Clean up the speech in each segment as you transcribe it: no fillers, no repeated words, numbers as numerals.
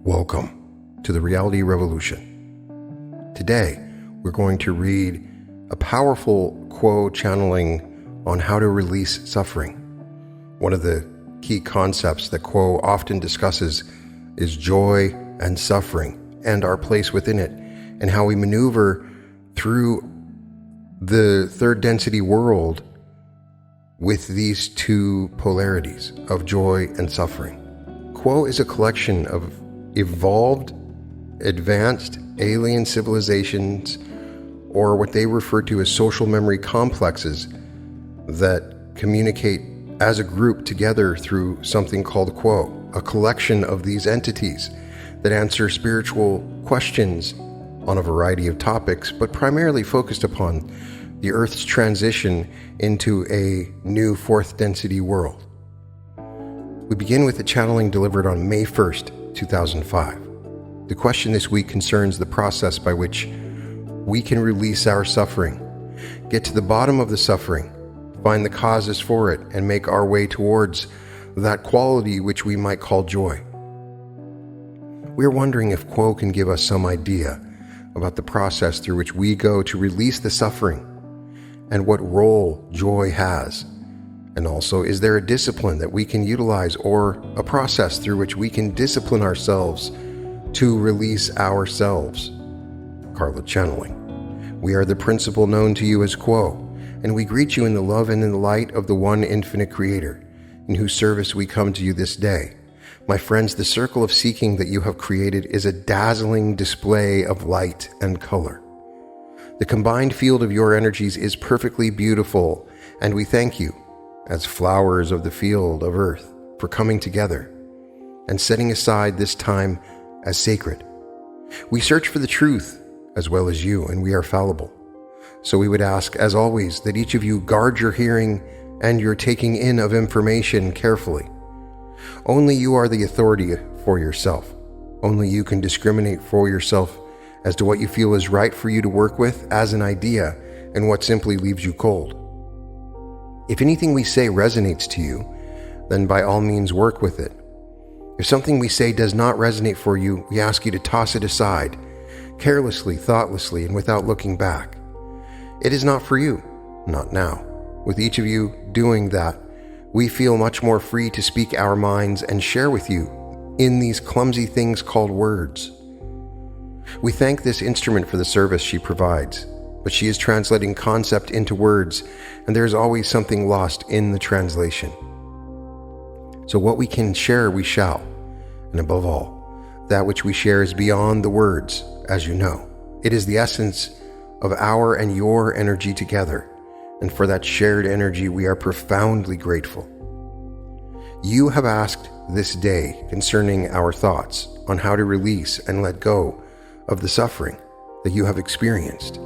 Welcome to the Reality Revolution. Today, we're going to read a powerful Q'uo channeling on how to release suffering. One of the key concepts that Q'uo often discusses is joy and suffering and our place within it, and how we maneuver through the third density world with these two polarities of joy and suffering. Q'uo is a collection of evolved, advanced alien civilizations, or what they refer to as social memory complexes, that communicate as a group together through something called Q'uo, a collection of these entities that answer spiritual questions on a variety of topics, but primarily focused upon the Earth's transition into a new fourth density world. We begin with a channeling delivered on May 1st, 2005. The question this week concerns the process by which we can release our suffering, get to the bottom of the suffering, find the causes for it, and make our way towards that quality which we might call joy. We're wondering if Q'uo can give us some idea about the process through which we go to release the suffering, and what role joy has. And also, is there a discipline that we can utilize, or a process through which we can discipline ourselves to release ourselves? Carla Channeling. We are the principle known to you as Q'uo, and we greet you in the love and in the light of the one infinite Creator, in whose service we come to you this day. My friends, the circle of seeking that you have created is a dazzling display of light and color. The combined field of your energies is perfectly beautiful, and we thank you, as flowers of the field of earth, for coming together and setting aside this time as sacred. We search for the truth as well as you, and we are fallible. So we would ask, as always, that each of you guard your hearing and your taking in of information carefully. Only you are the authority for yourself. Only you can discriminate for yourself as to what you feel is right for you to work with as an idea, and what simply leaves you cold. If anything we say resonates to you, then by all means work with it. If something we say does not resonate for you, we ask you to toss it aside, carelessly, thoughtlessly, and without looking back. It is not for you, not now. With each of you doing that, we feel much more free to speak our minds and share with you in these clumsy things called words. We thank this instrument for the service she provides, but she is translating concept into words, and there is always something lost in the translation. So what we can share, we shall, and above all, that which we share is beyond the words, as you know. It is the essence of our and your energy together, and for that shared energy we are profoundly grateful. You have asked this day concerning our thoughts on how to release and let go of the suffering that you have experienced,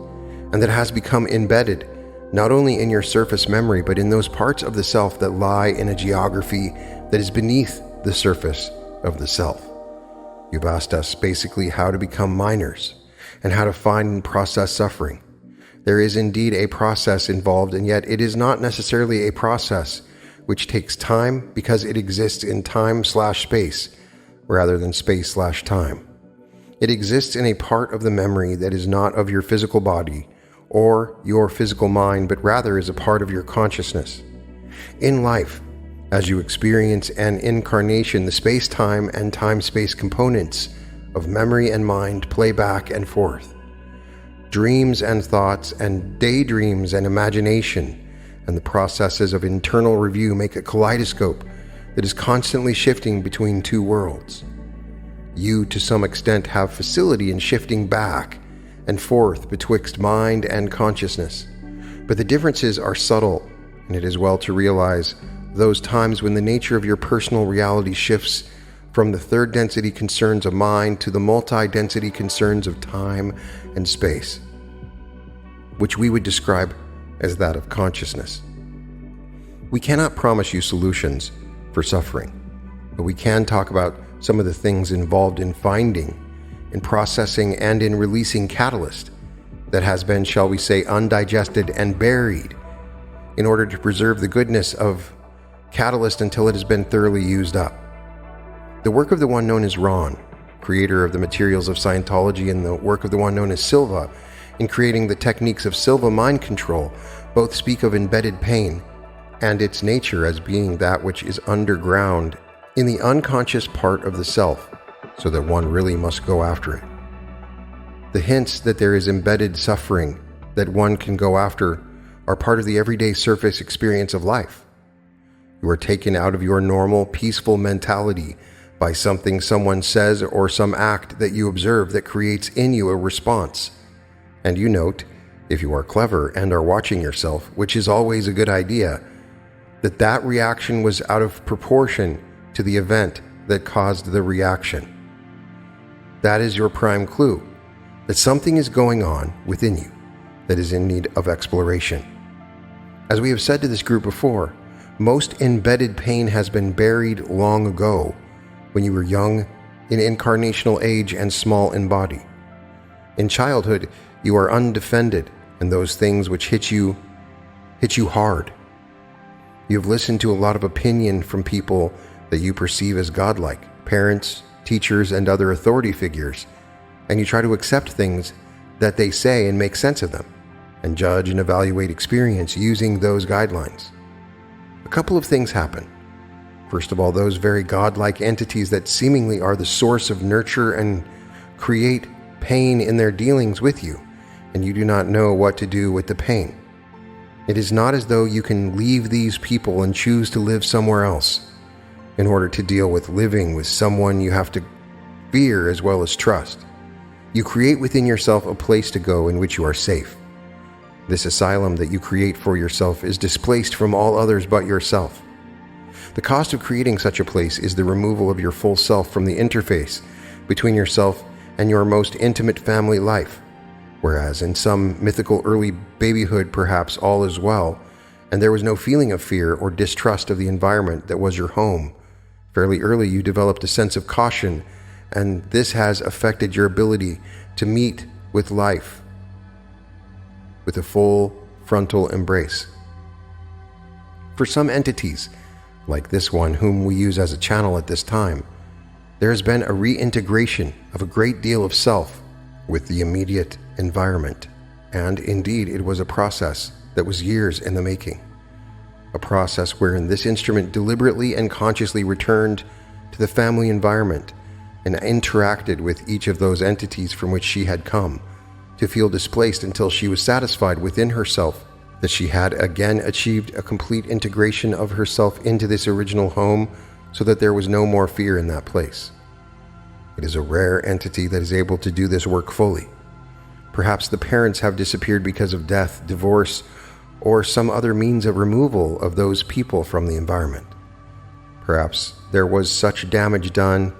and that has become embedded not only in your surface memory, but in those parts of the self that lie in a geography that is beneath the surface of the self. You've asked us basically how to become miners and how to find and process suffering. There is indeed a process involved, and yet it is not necessarily a process which takes time, because it exists in time/space rather than space/time. It exists in a part of the memory that is not of your physical body or your physical mind, but rather is a part of your consciousness. In life, as you experience an incarnation, the space-time and time-space components of memory and mind play back and forth. Dreams and thoughts and daydreams and imagination and the processes of internal review make a kaleidoscope that is constantly shifting between two worlds. You, to some extent, have facility in shifting back and forth betwixt mind and consciousness, but the differences are subtle, and it is well to realize those times when the nature of your personal reality shifts from the third density concerns of mind to the multi-density concerns of time and space, which we would describe as that of consciousness. We cannot promise you solutions for suffering, but we can talk about some of the things involved in finding, in processing, and in releasing catalyst that has been, shall we say, undigested and buried in order to preserve the goodness of catalyst until it has been thoroughly used up. The work of the one known as Ron, creator of the materials of Scientology and the work of the one known as Silva, in creating the techniques of Silva mind control, both speak of embedded pain and its nature as being that which is underground in the unconscious part of the self, so that one really must go after it. The hints that there is embedded suffering that one can go after are part of the everyday surface experience of life. You are taken out of your normal, peaceful mentality by something someone says or some act that you observe that creates in you a response. And you note, if you are clever and are watching yourself, which is always a good idea, that reaction was out of proportion to the event that caused the reaction. That is your prime clue, that something is going on within you that is in need of exploration. As we have said to this group before, most embedded pain has been buried long ago when you were young, in incarnational age, and small in body. In childhood, you are undefended, and those things which hit you hard. You have listened to a lot of opinion from people that you perceive as godlike, parents, teachers, and other authority figures, and you try to accept things that they say and make sense of them, and judge and evaluate experience using those guidelines. A couple of things happen. First of all, those very godlike entities that seemingly are the source of nurture and create pain in their dealings with you, and you do not know what to do with the pain. It is not as though you can leave these people and choose to live somewhere else. In order to deal with living with someone, you have to fear as well as trust. You create within yourself a place to go in which you are safe. This asylum that you create for yourself is displaced from all others but yourself. The cost of creating such a place is the removal of your full self from the interface between yourself and your most intimate family life, whereas in some mythical early babyhood perhaps all is well, and there was no feeling of fear or distrust of the environment that was your home. Fairly early you developed a sense of caution, and this has affected your ability to meet with life with a full frontal embrace. For some entities, like this one whom we use as a channel at this time, there has been a reintegration of a great deal of self with the immediate environment, and indeed it was a process that was years in the making. A process wherein this instrument deliberately and consciously returned to the family environment and interacted with each of those entities from which she had come, to feel displaced until she was satisfied within herself that she had again achieved a complete integration of herself into this original home, so that there was no more fear in that place. It is a rare entity that is able to do this work fully. Perhaps the parents have disappeared because of death, divorce, or some other means of removal of those people from the environment. Perhaps there was such damage done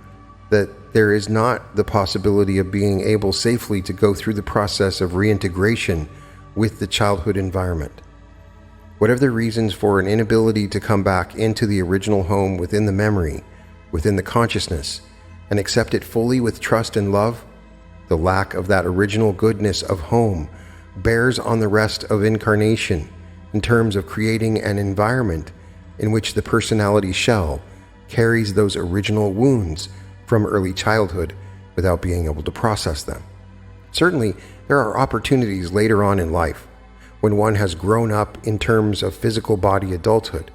that there is not the possibility of being able safely to go through the process of reintegration with the childhood environment. Whatever the reasons for an inability to come back into the original home within the memory, within the consciousness, and accept it fully with trust and love, the lack of that original goodness of home bears on the rest of incarnation in terms of creating an environment in which the personality shell carries those original wounds from early childhood without being able to process them. Certainly, there are opportunities later on in life, when one has grown up in terms of physical body adulthood,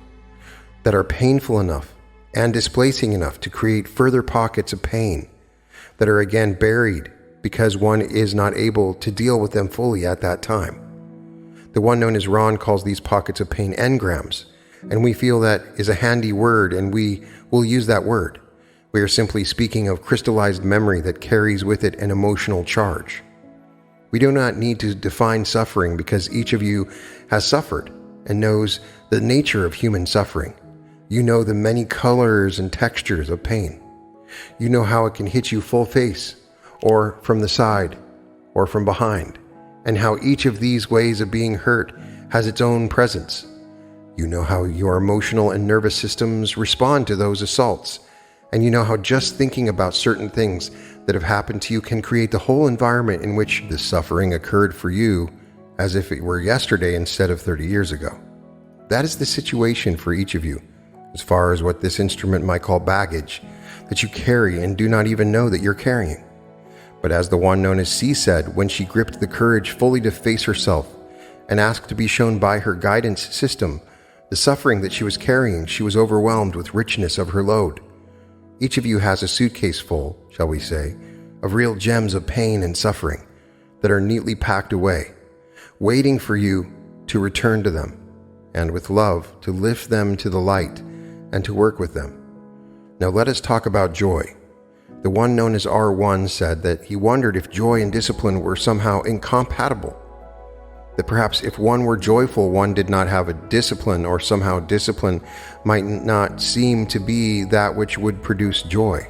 that are painful enough and displacing enough to create further pockets of pain that are again buried because one is not able to deal with them fully at that time. The one known as Ron calls these pockets of pain engrams, and we feel that is a handy word, and we will use that word. We are simply speaking of crystallized memory that carries with it an emotional charge. We do not need to define suffering, because each of you has suffered and knows the nature of human suffering. You know the many colors and textures of pain. You know how it can hit you full face, or from the side, or from behind, and how each of these ways of being hurt has its own presence. You know how your emotional and nervous systems respond to those assaults, and you know how just thinking about certain things that have happened to you can create the whole environment in which the suffering occurred for you, as if it were yesterday instead of 30 years ago. That is the situation for each of you, as far as what this instrument might call baggage, that you carry and do not even know that you're carrying. But as the one known as C said, when she gripped the courage fully to face herself and asked to be shown by her guidance system the suffering that she was carrying, she was overwhelmed with richness of her load. Each of you has a suitcase full, shall we say, of real gems of pain and suffering that are neatly packed away, waiting for you to return to them, and with love to lift them to the light and to work with them. Now let us talk about joy. The one known as R1 said that he wondered if joy and discipline were somehow incompatible. That perhaps if one were joyful, one did not have a discipline, or somehow discipline might not seem to be that which would produce joy.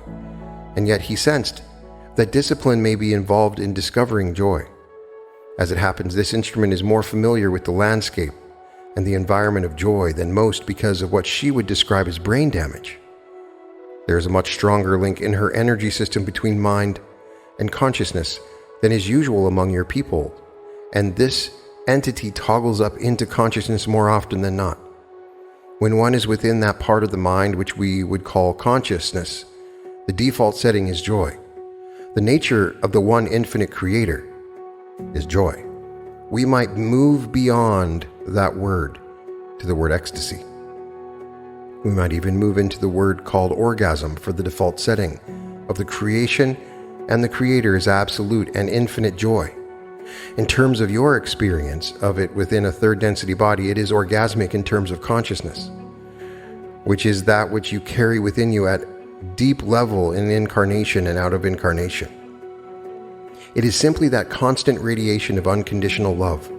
And yet he sensed that discipline may be involved in discovering joy. As it happens, this instrument is more familiar with the landscape and the environment of joy than most because of what she would describe as brain damage. There is a much stronger link in her energy system between mind and consciousness than is usual among your people, and this entity toggles up into consciousness more often than not. When one is within that part of the mind which we would call consciousness, the default setting is joy. The nature of the one infinite creator is joy. We might move beyond that word to the word ecstasy. We might even move into the word called orgasm for the default setting of the creation, and the creator is absolute and infinite joy. In terms of your experience of it within a third density body, it is orgasmic in terms of consciousness, which is that which you carry within you at deep level in incarnation and out of incarnation. It is simply that constant radiation of unconditional love,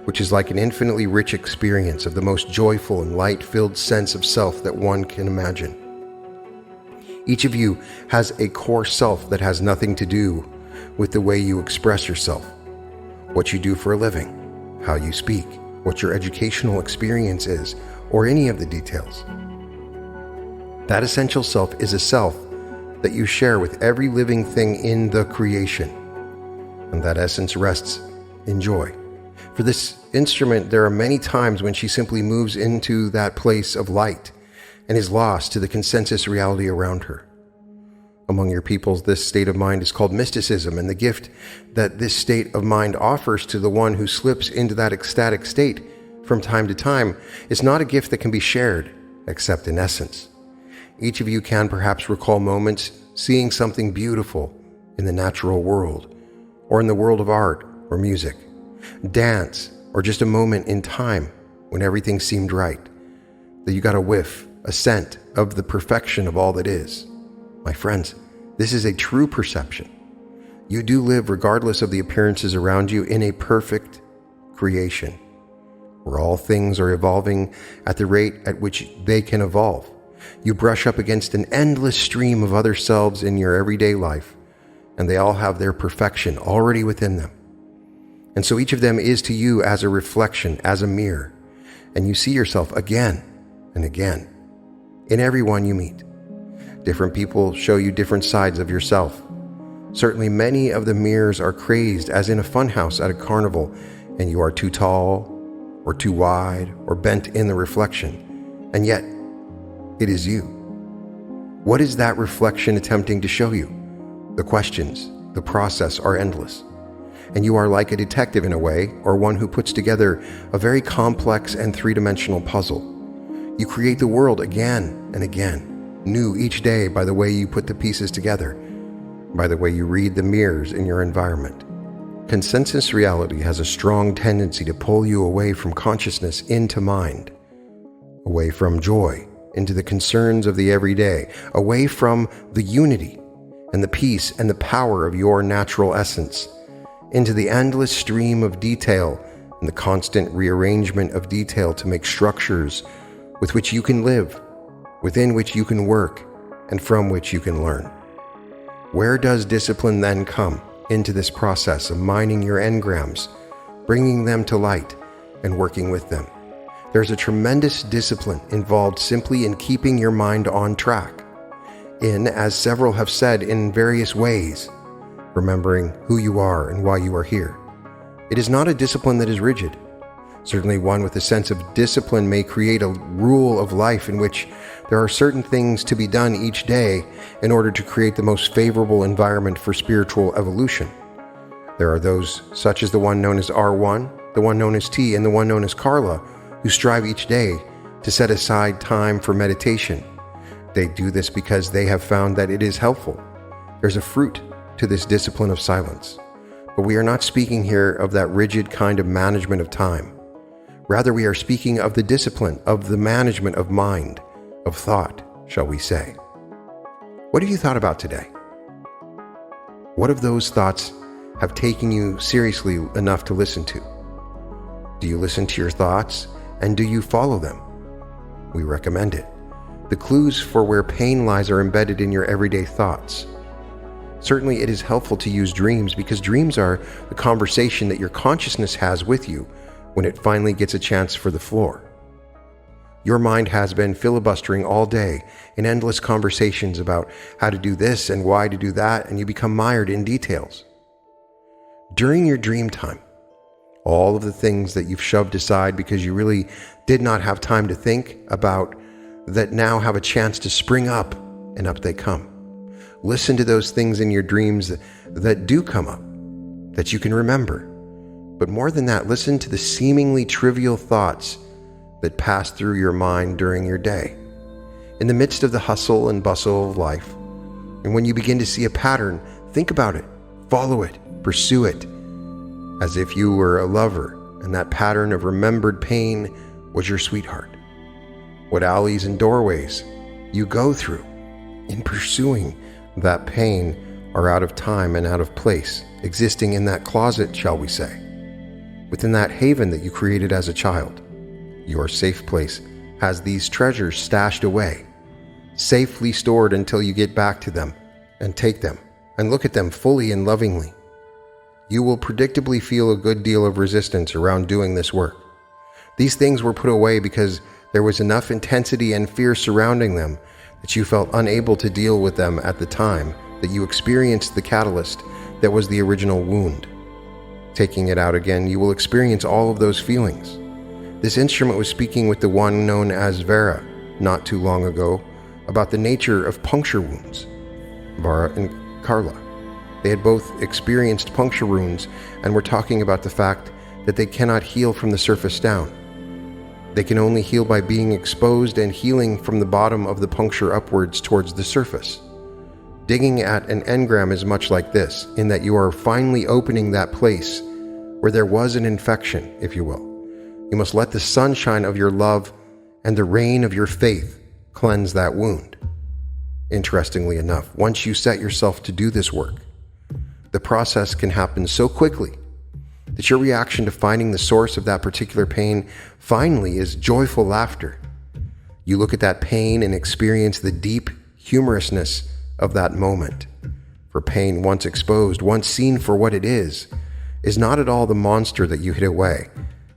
which is like an infinitely rich experience of the most joyful and light-filled sense of self that one can imagine. Each of you has a core self that has nothing to do with the way you express yourself, what you do for a living, how you speak, what your educational experience is, or any of the details. That essential self is a self that you share with every living thing in the creation, and that essence rests in joy. For this instrument, there are many times when she simply moves into that place of light and is lost to the consensus reality around her. Among your peoples, this state of mind is called mysticism, and the gift that this state of mind offers to the one who slips into that ecstatic state from time to time is not a gift that can be shared, except in essence. Each of you can perhaps recall moments seeing something beautiful in the natural world, or in the world of art or music, dance, or just a moment in time when everything seemed right, that you got a whiff, a scent of the perfection of all that is. My friends, this is a true perception. You do live, regardless of the appearances around you, in a perfect creation, where all things are evolving at the rate at which they can evolve. You brush up against an endless stream of other selves in your everyday life, and they all have their perfection already within them. And so each of them is to you as a reflection, as a mirror, and you see yourself again and again in everyone you meet. Different people show you different sides of yourself. Certainly many of the mirrors are crazed, as in a funhouse at a carnival, and you are too tall or too wide or bent in the reflection, and yet it is you. What is that reflection attempting to show you? The questions, the process are endless. And you are like a detective in a way, or one who puts together a very complex and three-dimensional puzzle. You create the world again and again, new each day by the way you put the pieces together, by the way you read the mirrors in your environment. Consensus reality has a strong tendency to pull you away from consciousness into mind, away from joy into the concerns of the everyday, away from the unity and the peace and the power of your natural essence, into the endless stream of detail and the constant rearrangement of detail to make structures with which you can live, within which you can work, and from which you can learn. Where does discipline then come into this process of mining your engrams, bringing them to light, and working with them? There's a tremendous discipline involved simply in keeping your mind on track, in, as several have said in various ways, remembering who you are and why you are here. It is not a discipline that is rigid. Certainly one with a sense of discipline may create a rule of life in which there are certain things to be done each day in order to create the most favorable environment for spiritual evolution. There are those, such as the one known as R1, the one known as T, and the one known as Carla, who strive each day to set aside time for meditation. They do this because they have found that it is helpful. There's a fruit to this discipline of silence. But we are not speaking here of that rigid kind of management of time. Rather, we are speaking of the discipline of the management of mind, of thought, shall we say. What have you thought about today? What of those thoughts have taken you seriously enough to listen to? Do you listen to your thoughts, and do you follow them? We recommend it. The clues for where pain lies are embedded in your everyday thoughts. Certainly it is helpful to use dreams because dreams are the conversation that your consciousness has with you when it finally gets a chance for the floor. Your mind has been filibustering all day in endless conversations about how to do this and why to do that, and you become mired in details. During your dream time, all of the things that you've shoved aside because you really did not have time to think about that now have a chance to spring up, and up they come. Listen to those things in your dreams that do come up, that you can remember. But more than that, listen to the seemingly trivial thoughts that pass through your mind during your day. In the midst of the hustle and bustle of life, and when you begin to see a pattern, think about it, follow it, pursue it, as if you were a lover and that pattern of remembered pain was your sweetheart. What alleys and doorways you go through in pursuing that pain are out of time and out of place, existing in that closet, shall we say, within that haven that you created as a child. Your safe place has these treasures stashed away, safely stored until you get back to them and take them and look at them fully and lovingly. You will predictably feel a good deal of resistance around doing this work. These things were put away because there was enough intensity and fear surrounding them that you felt unable to deal with them at the time that you experienced the catalyst that was the original wound. Taking it out again, you will experience all of those feelings. This instrument was speaking with the one known as Vera not too long ago about the nature of puncture wounds. Vera and Carla. They had both experienced puncture wounds and were talking about the fact that they cannot heal from the surface down. They can only heal by being exposed and healing from the bottom of the puncture upwards towards the surface. Digging at an engram is much like this, in that you are finally opening that place where there was an infection, if you will. You must let the sunshine of your love and the rain of your faith cleanse that wound. Interestingly enough, once you set yourself to do this work, the process can happen so quickly that your reaction to finding the source of that particular pain finally is joyful laughter. You look at that pain and experience the deep humorousness of that moment. For pain, once exposed, once seen for what it is not at all the monster that you hid away,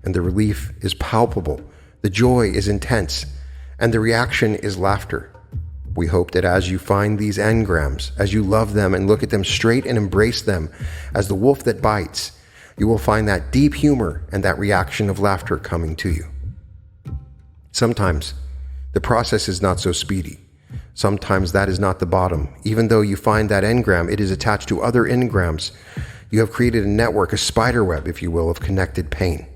and the relief is palpable, the joy is intense, and the reaction is laughter. We hope that as you find these engrams, as you love them and look at them straight and embrace them as the wolf that bites, you will find that deep humor and that reaction of laughter coming to you. Sometimes the process is not so speedy. Sometimes that is not the bottom. Even though you find that engram, it is attached to other engrams. You have created a network, a spider web, if you will, of connected pain.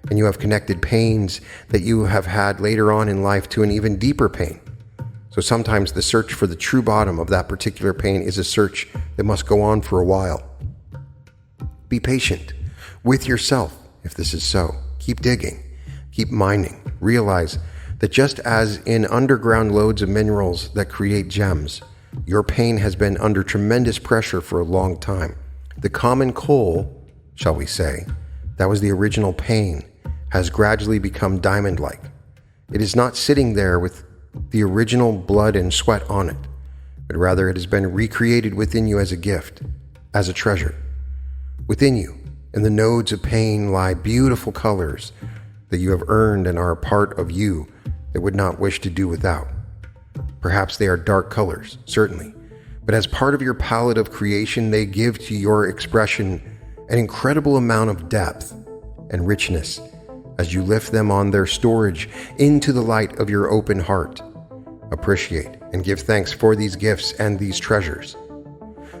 And you have connected pains that you have had later on in life to an even deeper pain. So sometimes the search for the true bottom of that particular pain is a search that must go on for a while. Be patient with yourself if this is so. Keep digging, keep mining. Realize that just as in underground lodes of minerals that create gems, your pain has been under tremendous pressure for a long time. The common coal, shall we say, that was the original pain, has gradually become diamond-like. It is not sitting there with the original blood and sweat on it, but rather it has been recreated within you as a gift, as a treasure. Within you, in the nodes of pain, lie beautiful colors that you have earned and are a part of you that would not wish to do without. Perhaps they are dark colors, certainly, but as part of your palette of creation, they give to your expression an incredible amount of depth and richness as you lift them on their storage into the light of your open heart. Appreciate and give thanks for these gifts and these treasures.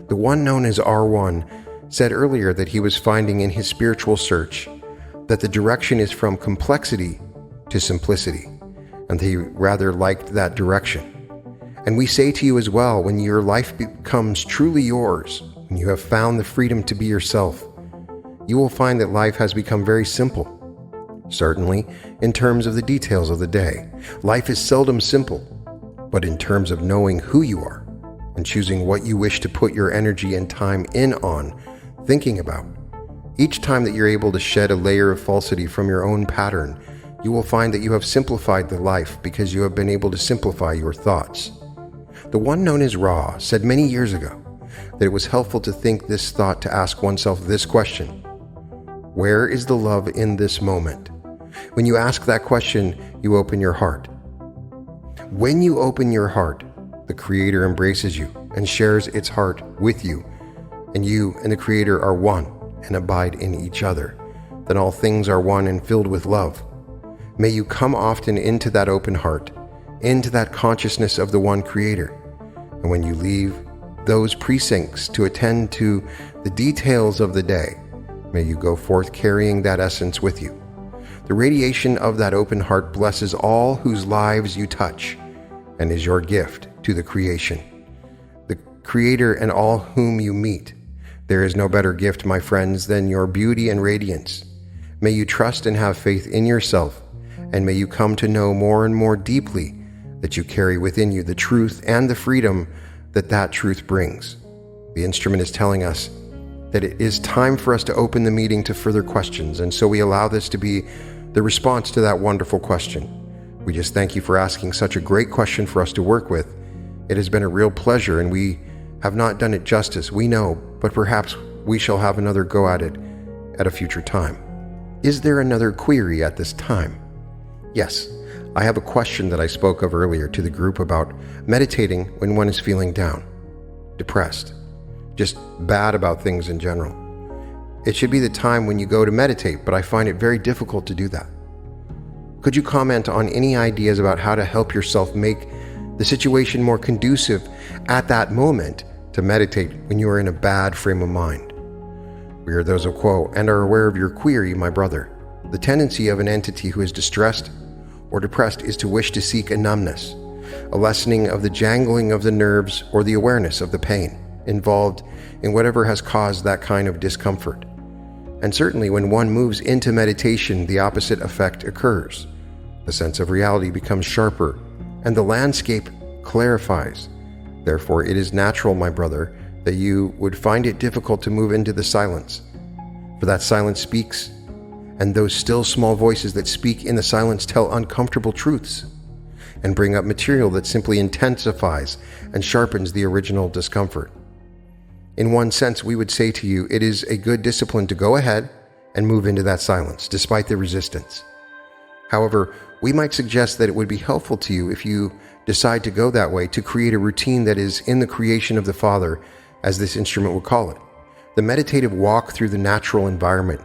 The one known as R1 said earlier that he was finding in his spiritual search that the direction is from complexity to simplicity, and he rather liked that direction. And we say to you as well, when your life becomes truly yours, when you have found the freedom to be yourself, you will find that life has become very simple. Certainly, in terms of the details of the day, life is seldom simple, but in terms of knowing who you are and choosing what you wish to put your energy and time in on, thinking about, each time that you're able to shed a layer of falsity from your own pattern, you will find that you have simplified the life because you have been able to simplify your thoughts. The one known as Ra said many years ago that it was helpful to think this thought, to ask oneself this question: where is the love in this moment? When you ask that question, you open your heart. When you open your heart, the Creator embraces you and shares its heart with you, and you and the Creator are one and abide in each other. Then all things are one and filled with love. May you come often into that open heart, into that consciousness of the one Creator. And when you leave those precincts to attend to the details of the day, may you go forth carrying that essence with you. The radiation of that open heart blesses all whose lives you touch and is your gift to the creation, the Creator, and all whom you meet. There is no better gift, my friends, than your beauty and radiance. May you trust and have faith in yourself, and may you come to know more and more deeply that you carry within you the truth and the freedom that that truth brings. The instrument is telling us that it is time for us to open the meeting to further questions, and so we allow this to be the response to that wonderful question. We just thank you for asking such a great question for us to work with. It has been a real pleasure, and we have not done it justice, we know, but perhaps we shall have another go at it at a future time. Is there another query at this time? Yes, I have a question that I spoke of earlier to the group about meditating when one is feeling down, depressed, just bad about things in general. It should be the time when you go to meditate, but I find it very difficult to do that. Could you comment on any ideas about how to help yourself make the situation more conducive at that moment to meditate when you are in a bad frame of mind? We are those of Quo and are aware of your query, my brother. The tendency of an entity who is distressed or depressed is to wish to seek a numbness, a lessening of the jangling of the nerves, or the awareness of the pain involved in whatever has caused that kind of discomfort. And certainly when one moves into meditation, the opposite effect occurs. The sense of reality becomes sharper, and the landscape clarifies. Therefore, it is natural, my brother, that you would find it difficult to move into the silence. For that silence speaks, and those still small voices that speak in the silence tell uncomfortable truths and bring up material that simply intensifies and sharpens the original discomfort. In one sense, we would say to you, it is a good discipline to go ahead and move into that silence, despite the resistance. However, we might suggest that it would be helpful to you, if you decide to go that way, to create a routine that is in the creation of the Father, as this instrument would call it. The meditative walk through the natural environment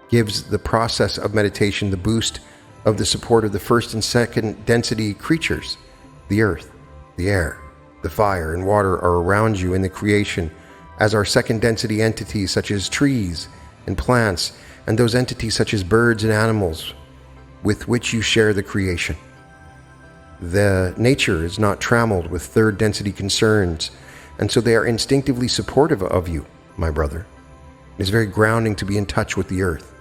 gives the process of meditation the boost of the support of the first and second density creatures. The earth, the air, the fire, and water are around you in the creation, as are second density entities such as trees and plants, and those entities such as birds and animals with which you share the creation. The nature is not trammeled with third density concerns, and so they are instinctively supportive of you, my brother. It is very grounding to be in touch with the earth.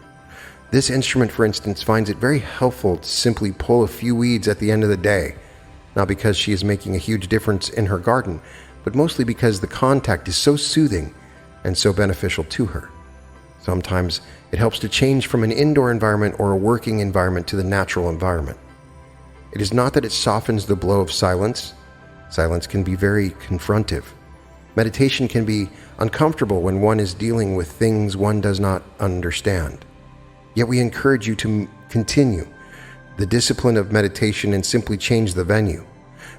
This instrument, for instance, finds it very helpful to simply pull a few weeds at the end of the day, not because she is making a huge difference in her garden, but mostly because the contact is so soothing and so beneficial to her. Sometimes it helps to change from an indoor environment or a working environment to the natural environment. It is not that it softens the blow of silence. Silence can be very confrontive. Meditation can be uncomfortable when one is dealing with things one does not understand. Yet we encourage you to continue the discipline of meditation and simply change the venue,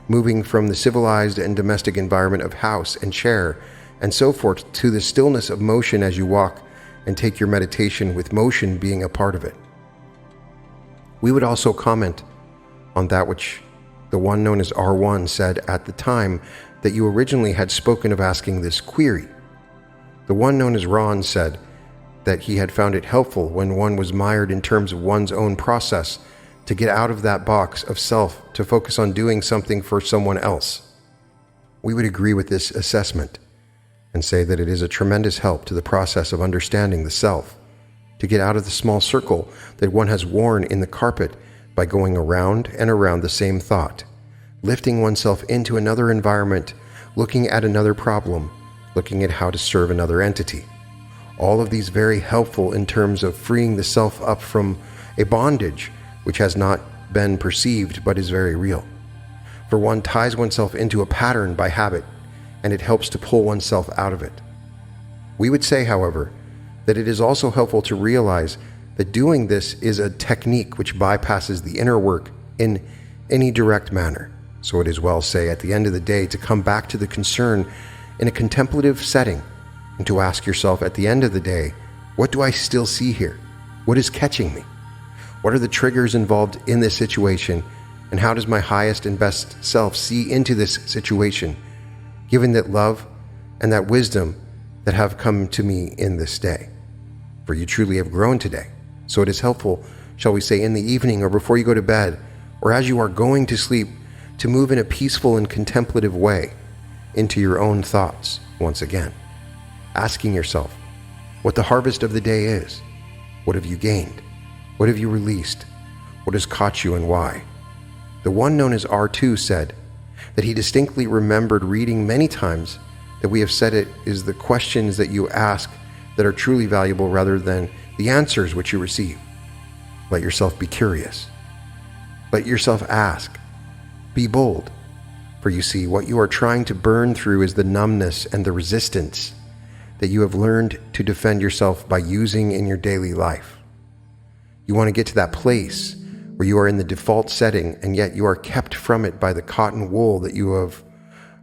moving from the civilized and domestic environment of house and chair and so forth to the stillness of motion as you walk, and take your meditation with motion being a part of it. We would also comment on that which the one known as R1 said at the time that you originally had spoken of asking this query. The one known as Ron said that he had found it helpful when one was mired in terms of one's own process to get out of that box of self to focus on doing something for someone else. We would agree with this assessment and say that it is a tremendous help to the process of understanding the self, to get out of the small circle that one has worn in the carpet by going around and around the same thought, lifting oneself into another environment, looking at another problem, looking at how to serve another entity. All of these very helpful in terms of freeing the self up from a bondage which has not been perceived but is very real. For one ties oneself into a pattern by habit, and it helps to pull oneself out of it. We would say, however, that it is also helpful to realize that doing this is a technique which bypasses the inner work in any direct manner. So it is well, say, at the end of the day, to come back to the concern in a contemplative setting and to ask yourself at the end of the day, what do I still see here? What is catching me? What are the triggers involved in this situation? And how does my highest and best self see into this situation, given that love and that wisdom that have come to me in this day? For you truly have grown today. So it is helpful, shall we say, in the evening or before you go to bed, or as you are going to sleep, to move in a peaceful and contemplative way into your own thoughts once again, asking yourself what the harvest of the day is. What have you gained? What have you released? What has caught you and why? The one known as R2 said that he distinctly remembered reading many times that we have said it is the questions that you ask that are truly valuable rather than the answers which you receive. Let yourself be curious. Let yourself ask. Be bold. For you see, what you are trying to burn through is the numbness and the resistance that you have learned to defend yourself by using in your daily life. You want to get to that place where you are in the default setting and yet you are kept from it by the cotton wool that you have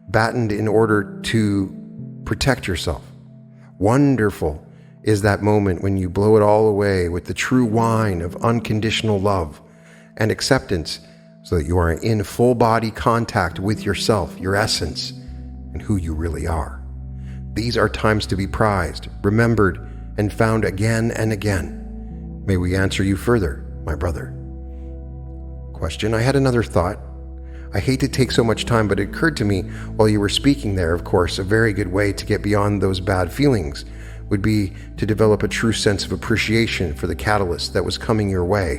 battened in order to protect yourself. Wonderful is that moment when you blow it all away with the true wine of unconditional love and acceptance, so that you are in full body contact with yourself, your essence, and who you really are. These are times to be prized, remembered, and found again and again. May we answer you further, my brother. Question. I had another thought. I hate to take so much time, but it occurred to me while you were speaking there, of course, a very good way to get beyond those bad feelings would be to develop a true sense of appreciation for the catalyst that was coming your way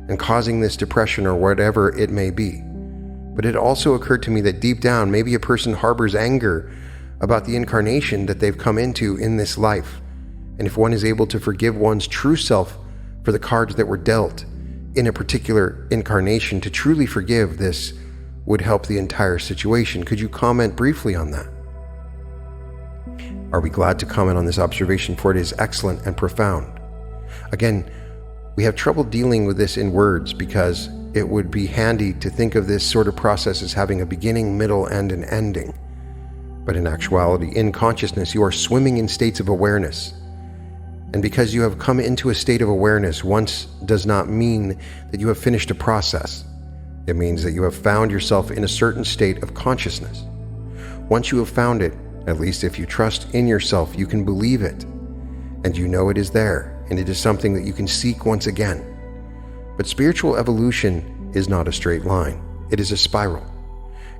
and causing this depression or whatever it may be. But it also occurred to me that deep down, maybe a person harbors anger about the incarnation that they've come into in this life. And if one is able to forgive one's true self for the cards that were dealt in a particular incarnation, to truly forgive, this would help the entire situation. Could you comment briefly on that? Are we glad to comment on this observation, for it is excellent and profound. Again, we have trouble dealing with this in words because it would be handy to think of this sort of process as having a beginning, middle, and an ending. But in actuality, in consciousness, you are swimming in states of awareness. And because you have come into a state of awareness once does not mean that you have finished a process. It means that you have found yourself in a certain state of consciousness. Once you have found it, at least if you trust in yourself, you can believe it. And you know it is there, and it is something that you can seek once again. But spiritual evolution is not a straight line. It is a spiral.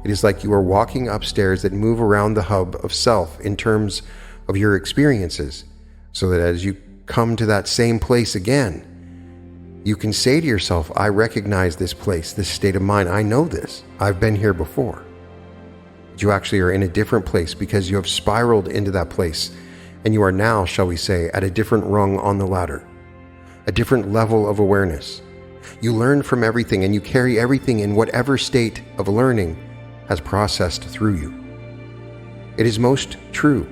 It is like you are walking upstairs that move around the hub of self in terms of your experiences, so that as you come to that same place again, you can say to yourself, I recognize this place, this state of mind. I know this. I've been here before. But you actually are in a different place because you have spiraled into that place, and you are now, shall we say, at a different rung on the ladder, a different level of awareness. You learn from everything, and you carry everything in whatever state of learning has processed through you. It is most true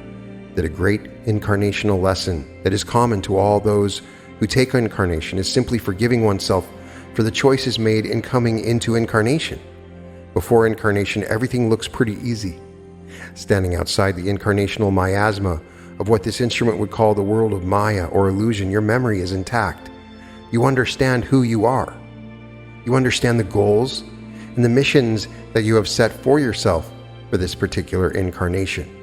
that a great incarnational lesson that is common to all those who take incarnation is simply forgiving oneself for the choices made in coming into incarnation. Before incarnation, everything looks pretty easy. Standing outside the incarnational miasma of what this instrument would call the world of Maya or illusion, your memory is intact. You understand who you are. You understand the goals and the missions that you have set for yourself for this particular incarnation.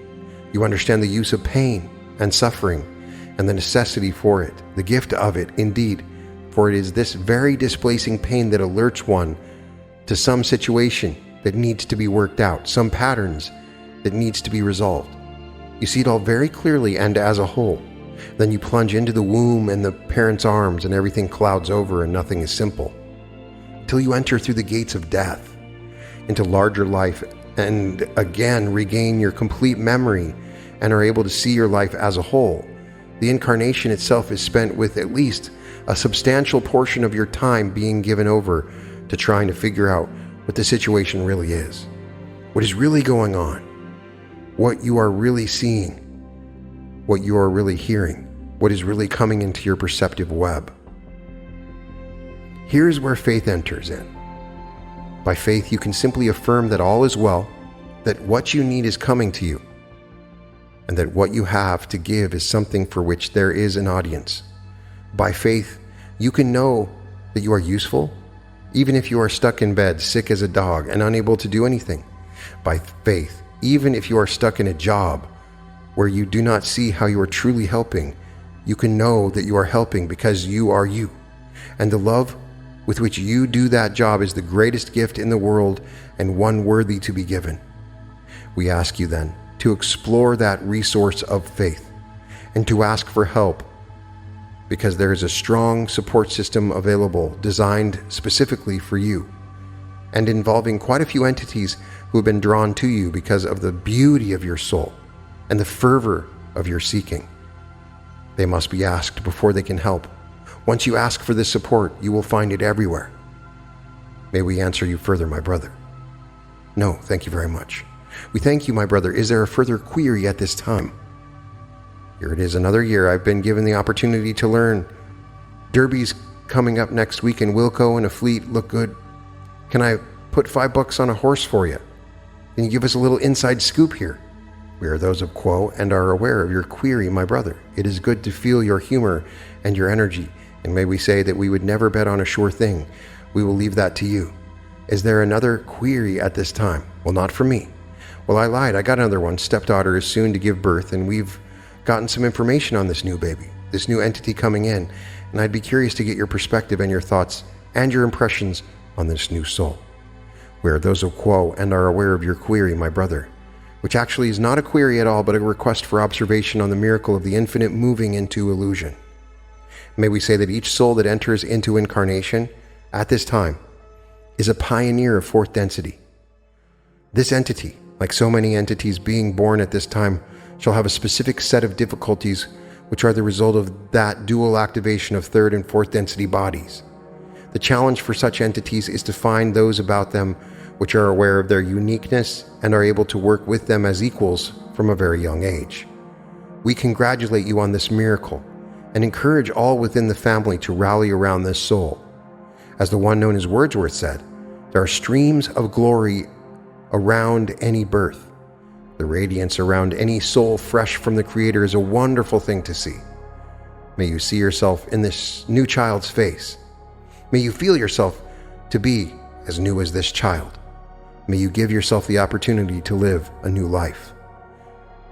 You understand the use of pain and suffering and the necessity for it, the gift of it, indeed, for it is this very displacing pain that alerts one to some situation that needs to be worked out, some patterns that needs to be resolved. You see it all very clearly and as a whole. Then you plunge into the womb and the parent's arms and everything clouds over and nothing is simple. Until you enter through the gates of death into larger life and again regain your complete memory and are able to see your life as a whole. The incarnation itself is spent with at least a substantial portion of your time being given over to trying to figure out what the situation really is, what is really going on, what you are really seeing, what you are really hearing, what is really coming into your perceptive web. Here's where faith enters in. By faith, you can simply affirm that all is well, that what you need is coming to you, and that what you have to give is something for which there is an audience. By faith, you can know that you are useful, even if you are stuck in bed, sick as a dog, and unable to do anything. By faith, even if you are stuck in a job where you do not see how you are truly helping, you can know that you are helping because you are you. And the love with which you do that job is the greatest gift in the world and one worthy to be given. We ask you then to explore that resource of faith and to ask for help, because there is a strong support system available designed specifically for you and involving quite a few entities who have been drawn to you because of the beauty of your soul and the fervor of your seeking. They must be asked before they can help. Once you ask for this support, you will find it everywhere. May we answer you further, my brother? No, thank you very much. We thank you, my brother. Is there a further query at this time? Here it is, another year I've been given the opportunity to learn. Derby's coming up next week and Wilco and a fleet look good. Can I put $5 on a horse for you? Can you give us a little inside scoop here? We are those of Quo and are aware of your query, my brother. It is good to feel your humor and your energy, and may we say that we would never bet on a sure thing. We will leave that to you. Is there another query at this time? Well, not for me. Well, I lied. I got another one. Stepdaughter is soon to give birth, and we've gotten some information on this new baby, this new entity coming in, and I'd be curious to get your perspective and your thoughts and your impressions on this new soul. We are those of Quo and are aware of your query, my brother, which actually is not a query at all, but a request for observation on the miracle of the infinite moving into illusion. May we say that each soul that enters into incarnation at this time is a pioneer of fourth density. This entity, like so many entities being born at this time, shall have a specific set of difficulties which are the result of that dual activation of third and fourth density bodies. The challenge for such entities is to find those about them which are aware of their uniqueness and are able to work with them as equals from a very young age. We congratulate you on this miracle and encourage all within the family to rally around this soul. As the one known as Wordsworth said, there are streams of glory around any birth. The radiance around any soul fresh from the Creator is a wonderful thing to see. May you see yourself in this new child's face. May you feel yourself to be as new as this child. May you give yourself the opportunity to live a new life.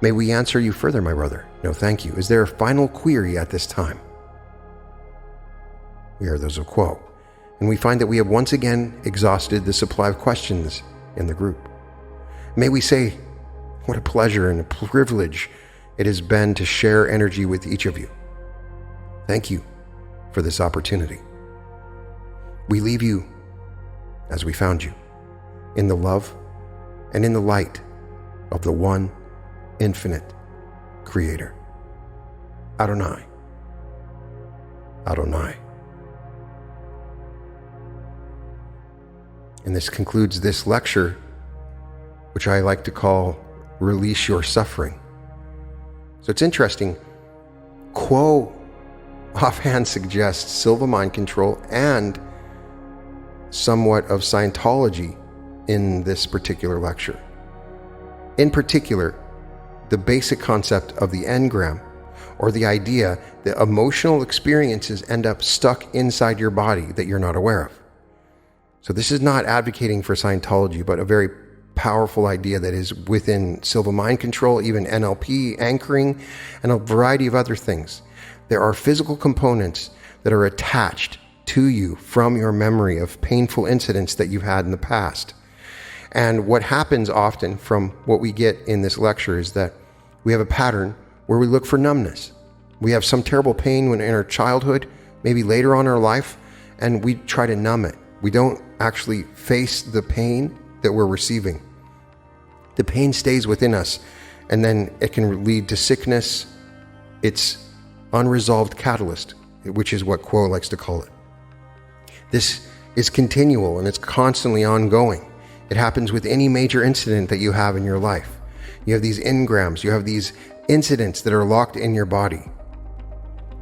May we answer you further, my brother? No, thank you. Is there a final query at this time? We are those of Quo, and we find that we have once again exhausted the supply of questions in the group. May we say, what a pleasure and a privilege it has been to share energy with each of you. Thank you for this opportunity. We leave you as we found you, in the love and in the light of the one infinite Creator. Adonai. Adonai. And this concludes this lecture, which I like to call Release Your Suffering. So it's interesting. Quo offhand suggests Silva mind control and somewhat of Scientology in this particular lecture. In particular, the basic concept of the engram, or the idea that emotional experiences end up stuck inside your body that you're not aware of. So this is not advocating for Scientology, but a very powerful idea that is within Silva Mind Control, even NLP, anchoring, and a variety of other things. There are physical components that are attached to you from your memory of painful incidents that you've had in the past. And what happens often from what we get in this lecture is that we have a pattern where we look for numbness. We have some terrible pain when in our childhood, maybe later on in our life, and we try to numb it. We don't actually face the pain that we're receiving. The pain stays within us, and then it can lead to sickness. It's unresolved catalyst, which is what Quo likes to call it. This is continual and it's constantly ongoing. It happens with any major incident that you have in your life. You have these engrams, you have these incidents that are locked in your body.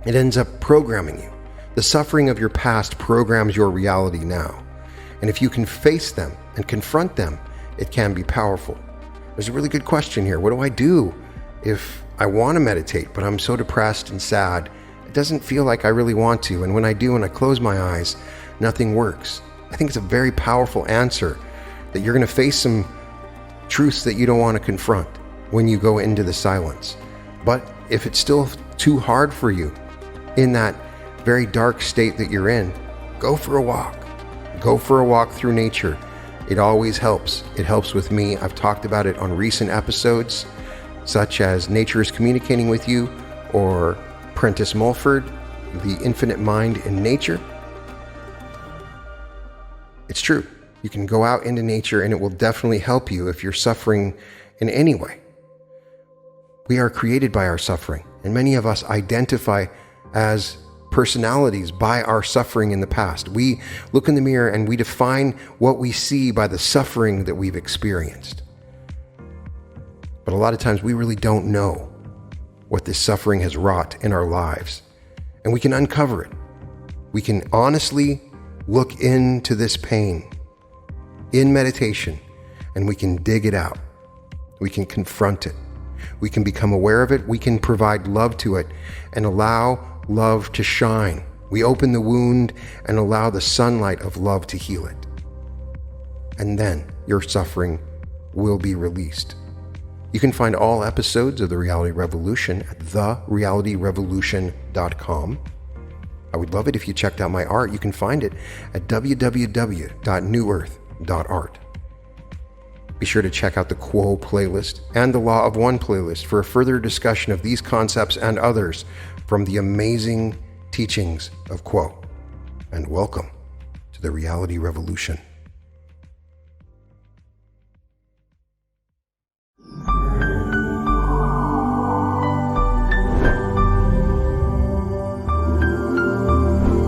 It ends up programming you. The suffering of your past programs your reality now. And if you can face them and confront them, it can be powerful. There's a really good question here. What do I do if I want to meditate, but I'm so depressed and sad? It doesn't feel like I really want to. And when I do and I close my eyes, nothing works. I think it's a very powerful answer that you're going to face some truths that you don't want to confront when you go into the silence. But if it's still too hard for you in that very dark state that you're in, go for a walk. Go for a walk through nature. It always helps. It helps with me. I've talked about it on recent episodes, such as Nature is Communicating with You or Prentice Mulford, The Infinite Mind in Nature. It's true. You can go out into nature and it will definitely help you if you're suffering in any way. We are created by our suffering, and many of us identify as personalities by our suffering in the past. We look in the mirror and we define what we see by the suffering that we've experienced. But a lot of times we really don't know what this suffering has wrought in our lives, and we can uncover it. We can honestly look into this pain in meditation, and we can dig it out. We can confront it. We can become aware of it. We can provide love to it and allow love to shine. We open the wound and allow the sunlight of love to heal it. And then your suffering will be released. You can find all episodes of The Reality Revolution at therealityrevolution.com. I would love it if you checked out my art. You can find it at www.newearth.art. Be sure to check out the Quo playlist and the Law of One playlist for a further discussion of these concepts and others from the amazing teachings of Quo. And welcome to the Reality Revolution.